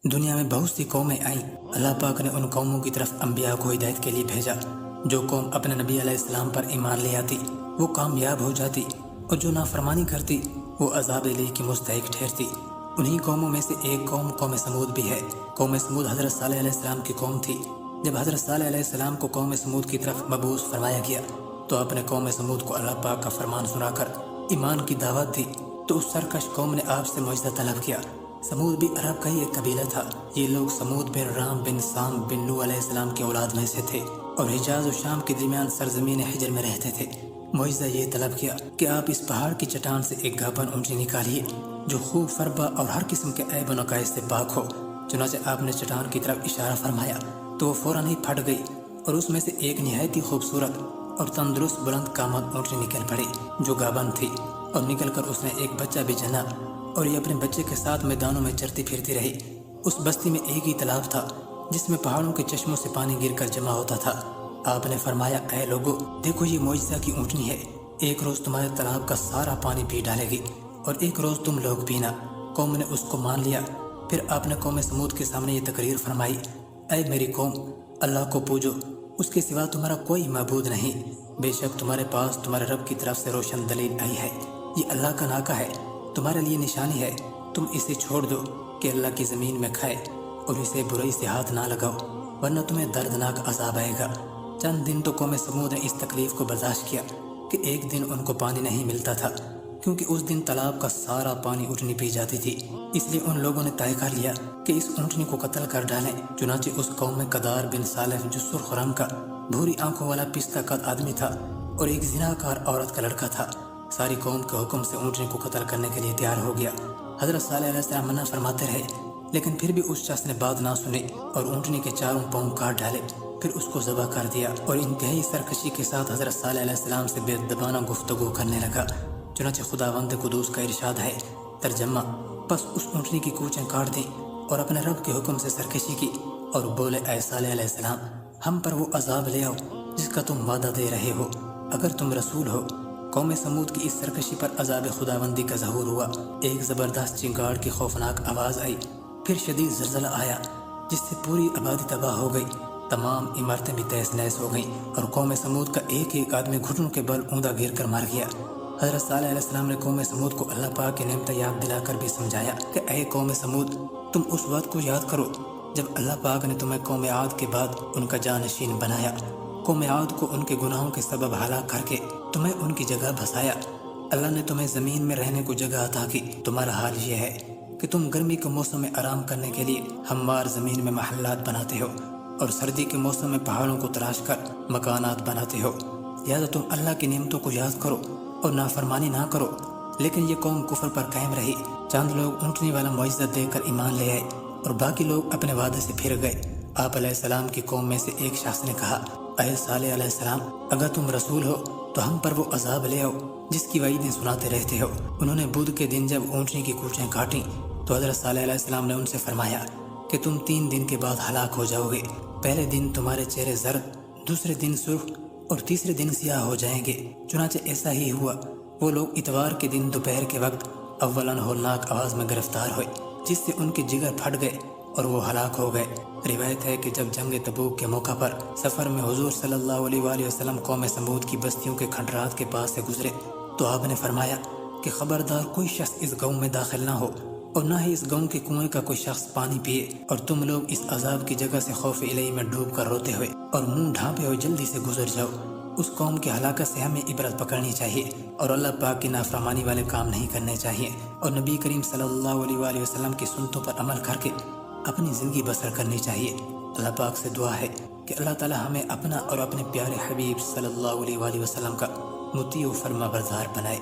دنیا میں بہت سی قومیں آئیں۔ اللہ پاک نے ان قوموں کی طرف انبیاء کو ہدایت کے لیے بھیجا۔ جو قوم اپنے نبی علیہ السلام پر ایمان لے آتی وہ کامیاب ہو جاتی، اور جو نافرمانی کرتی وہ عذاب الہی کی مستحق ٹھہرتی۔ انہی قوموں میں سے ایک قوم سمود بھی ہے۔ قوم سمود حضرت صالح علیہ السلام کی قوم تھی۔ جب حضرت صالح علیہ السلام کو قوم سمود کی طرف مبعوث فرمایا گیا تو اپنے قوم سمود کو اللہ پاک کا فرمان سنا کر ایمان کی دعوت دی، تو اس سرکش قوم نے آپ سے معجزہ طلب کیا۔ سمود بھی عرب کا ہی ایک قبیلہ تھا۔ یہ لوگ سمود بن رام بن سام بن نوح علیہ السلام کی اولاد میں سے تھے، اور حجاز و شام کے درمیان سرزمین حجر میں رہتے تھے۔ معجزہ یہ طلب کیا کہ آپ اس پہاڑ کی چٹان سے ایک گابن اونٹنی نکالیے جو خوب فربا اور ہر قسم کے عیب و نقائص سے پاک ہو۔ چنانچہ آپ نے چٹان کی طرف اشارہ فرمایا تو وہ فوراً ہی پھٹ گئی، اور اس میں سے ایک نہایت ہی خوبصورت اور تندرست بلند قامت اونٹنی نکل پڑی جو گابن تھی، اور نکل کر اس نے ایک بچہ بھی جنا، اور یہ اپنے بچے کے ساتھ میدانوں میں چرتی پھرتی رہی۔ اس بستی میں ایک ہی تالاب تھا جس میں پہاڑوں کے چشموں سے پانی گر کر جمع ہوتا تھا۔ آپ نے فرمایا، اے لوگو، دیکھو یہ معجزہ کی اونٹنی ہے۔ ایک روز تمہارے تالاب کا سارا پانی پی ڈالے گی، اور ایک روز تم لوگ پینا۔ قوم نے اس کو مان لیا۔ پھر آپ نے قوم سمود کے سامنے یہ تقریر فرمائی، اے میری قوم، اللہ کو پوجو، اس کے سوا تمہارا کوئی معبود نہیں۔ بے شک تمہارے پاس تمہارے رب کی طرف سے روشن دلیل آئی ہے۔ یہ اللہ کا ناکہ ہے، تمہارے لیے نشانی ہے۔ تم اسے چھوڑ دو کہ اللہ کی زمین میں کھائے، اور اسے برائی سے ہاتھ نہ لگاؤ، ورنہ تمہیں دردناک عذاب آئے گا۔ چند دن تو قوم سمود نے اس تکلیف کو برداشت کیا کہ ایک دن ان کو پانی نہیں ملتا تھا، کیونکہ اس دن تالاب کا سارا پانی اونٹنی پی جاتی تھی۔ اس لیے ان لوگوں نے طے کر لیا کہ اس اونٹنی کو قتل کر ڈالیں۔ چنانچہ اس قوم میں قدار بن صالح جو سرخ رنگ کا بھوری آنکھوں والا پستہ قد آدمی تھا، اور ایک زناکار عورت کا لڑکا تھا، ساری قوم کے حکم سے اونٹنی کو قتل کرنے کے لیے تیار ہو گیا۔ حضرت صالح علیہ السلام منع فرماتے رہے، لیکن پھر بھی اس شخص نے بات نہ سنی، اور اونٹنی کے چاروں پاؤں کاٹ ڈالے، پھر اس کو ذبح کر دیا، اور انتہائی سرکشی کے ساتھ حضرت صالح علیہ السلام سے بے ادبانہ گفتگو کرنے لگا۔ چنانچہ خداوند قدوس کا ارشاد ہے، ترجمہ، پس اس اونٹنی کی کوچیں کاٹ دیں اور اپنے رب کے حکم سے سرکشی کی، اور بولے، اے صالح علیہ السلام، ہم پر وہ عذاب لے آؤ جس کا تم وعدہ دے رہے ہو، اگر تم رسول ہو۔ قوم سمود کی اس سرکشی پر عذاب خداوندی کا ظہور ہوا۔ ایک زبردست چنگاڑ کی خوفناک آواز آئی، پھر شدید زلزلہ آیا جس سے پوری آبادی تباہ ہو گئی، تمام عمارتیں بھی تہس نہس ہو گئیں، اور قوم سمود کا ایک ایک آدمی گھٹنوں کے بل اوندا گر کر مر گیا۔ حضرت صالح علیہ السلام نے قوم سمود کو اللہ پاک کی نعمت یاد دلا کر بھی سمجھایا کہ اے قوم سمود، تم اس وقت کو یاد کرو جب اللہ پاک نے تمہیں قوم عاد کے بعد ان کا جانشین بنایا۔ قوم عاد کو ان کے گناہوں کے سبب ہلاک کر کے تمہیں ان کی جگہ بسایا۔ اللہ نے تمہیں زمین میں رہنے کو جگہ عطا کی۔ تمہارا حال یہ ہے کہ تم گرمی کے موسم میں آرام کرنے کے لیے ہموار زمین میں محلات بناتے ہو، اور سردی کے موسم میں پہاڑوں کو تراش کر مکانات بناتے ہو۔ لہذا تم اللہ کی نعمتوں کو یاد کرو اور نافرمانی نہ کرو۔ لیکن یہ قوم کفر پر قائم رہی۔ چند لوگ اونٹنی والا معجزہ دے کر ایمان لے آئے، اور باقی لوگ اپنے وعدے سے پھر گئے۔ آپ علیہ السلام کی قوم میں سے ایک شخص نے کہا، اے صالح علیہ السلام، اگر تم رسول ہو تو ہم پر وہ عذاب لے آؤ جس کی وعیدیں سناتے رہتے ہو۔ انہوں نے بدھ کے دن جب اونٹنی کی کوچیں کاٹیں تو حضرت صالح علیہ السلام نے ان سے فرمایا کہ تم 3 دن کے بعد ہلاک ہو جاؤ گے۔ پہلے دن تمہارے چہرے زرد، دوسرے دن سرخ، اور تیسرے دن سیاہ ہو جائیں گے۔ چنانچہ ایسا ہی ہوا۔ وہ لوگ اتوار کے دن دوپہر کے وقت اولاً ہولناک آواز میں گرفتار ہوئے، جس سے ان کے جگر پھٹ گئے اور وہ ہلاک ہو گئے۔ روایت ہے کہ جب جنگ تبوک کے موقع پر سفر میں حضور صلی اللہ علیہ وآلہ وسلم قوم سمود کی بستیوں کے کھنڈرات کے پاس سے گزرے تو آپ نے فرمایا کہ خبردار کوئی شخص اس گاؤں میں داخل نہ ہو، اور نہ ہی اس گاؤں کے کنویں کا کوئی شخص پانی پیے، اور تم لوگ اس عذاب کی جگہ سے خوف الہی میں ڈوب کر روتے ہوئے اور منہ ڈھانپے ہوئے جلدی سے گزر جاؤ۔ اس قوم کی ہلاکت سے ہمیں عبرت پکڑنی چاہیے، اور اللہ پاک کی نافرمانی والے کام نہیں کرنے چاہیے، اور نبی کریم صلی اللہ علیہ وآلہ وسلم کی سنتوں پر عمل کر کے اپنی زندگی بسر کرنی چاہیے۔ اللہ پاک سے دعا ہے کہ اللہ تعالی ہمیں اپنا اور اپنے پیارے حبیب صلی اللہ علیہ وآلہ وسلم کا مطیع و فرما بردار بنائے۔